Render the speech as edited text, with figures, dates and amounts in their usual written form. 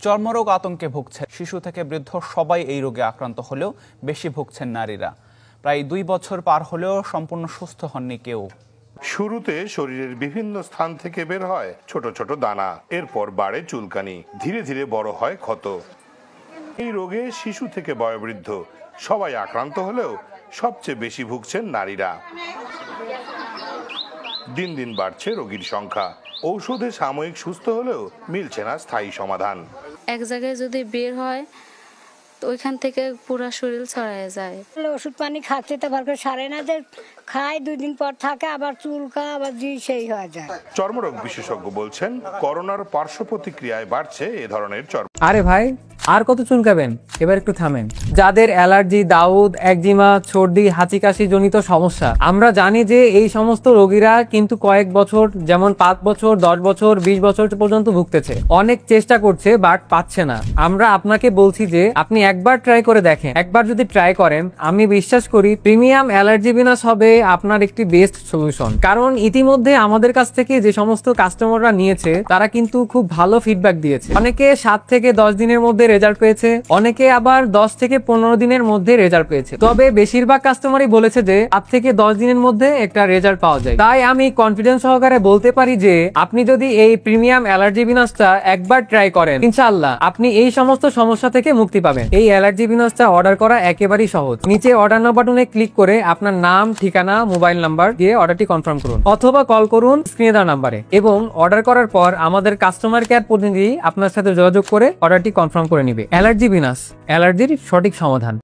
চর্মরোগ আতঙ্কে ভুগছে শিশু থেকে বৃদ্ধ সবাই এই রোগে আক্রান্ত হলেও বেশি ভুগছেন নারীরা। প্রায় 2 বছর পার হলেও সম্পূর্ণ সুস্থ হননি কেউ। শুরুতে শরীরের বিভিন্ন স্থান থেকে বের হয় ছোট ছোট দানা, এরপর বাড়ে চুলকানি, ধীরে ধীরে বড় হয় ক্ষত। এই রোগে শিশু থেকে বয়োবৃদ্ধ সবাই আক্রান্ত হলেও সবচেয়ে বেশি ভুগছেন নারীরা। দিন দিন বাড়ছে রোগীর সংখ্যা। ঔষধে সাময়িক সুস্থ হলেও মিলছে না স্থায়ী সমাধান। এক জায়গায় যদি বের হয় তো ওইখান থেকে পুরো শরীর ছড়ায় যায়। ওষুধ পানি খাচ্ছে তো ভালো করে সারে না, যে খায় 2 দিন পর থাকে আবার চুলকা আবার সেই হয়ে যায়। চর্মরোগ বিশেষজ্ঞ বলছেন করোনার পার্শ্ব প্রতিক্রিয়ায় বাড়ছে এ ধরনের চর্ম। আরে ভাই, আর কত চুলকাবেন, এবার একটু থামেন। যাদের অ্যালার্জি, দাউদ, একজিমা, সর্দি, হাঁচি কাশি জনিত সমস্যা, আমরা জানি যে এই সমস্ত রোগীরা কিন্তু কয়েক বছর, যেমন 5 বছর, 10 বছর, 20 বছর পর্যন্ত ভুগতেছে। অনেক চেষ্টা করছে বাট পাচ্ছে না। আমরা আপনাকে বলছি যে আপনি একবার ট্রাই করে দেখেন। একবার যদি ট্রাই করেন, আমি বিশ্বাস করি প্রিমিয়াম অ্যালার্জি বিনাশ হবে আপনার একটি বেস্ট সলিউশন। কারণ ইতিমধ্যে আমাদের কাছ থেকে যে সমস্ত কাস্টমাররা নিয়েছে তারা কিন্তু খুব ভালো ফিডব্যাক দিয়েছে। অনেকে 7 থেকে 10 দিনের মধ্যে রেজাল্ট পেয়েছে, অনেকে আবার 10 থেকে 15 দিনের মধ্যে রেজাল্ট পেয়েছে। তবে বেশিরভাগ কাস্টমারই বলেছে যে 8 থেকে 10 দিনের মধ্যে একটা রেজাল্ট পাওয়া যায়। তাই আমি কনফিডেন্স সহকারে বলতে পারি যে আপনি যদি এই প্রিমিয়াম অ্যালার্জি বিনাশটা একবার ট্রাই করেন, ইনশাআল্লাহ আপনি এই সমস্ত সমস্যা থেকে মুক্তি পাবেন। এই অ্যালার্জি বিনাশটা অর্ডার করা একেবারেই সহজ। নিচে অর্ডার নাও বাটনে ক্লিক করে আপনার নাম, ঠিকানা, মোবাইল নাম্বার দিয়ে অর্ডারটি কনফার্ম করুন, অথবা কল করুন স্ক্রিনে দেওয়া নাম্বারে। এবং অর্ডার করার পর আমাদের কাস্টমার কেয়ার প্রতিনিধি আপনার সাথে যোগাযোগ করে অর্ডারটি কনফার্ম করে নিবে। অ্যালার্জি বিনাশ, অ্যালার্জির সঠিক সমাধান।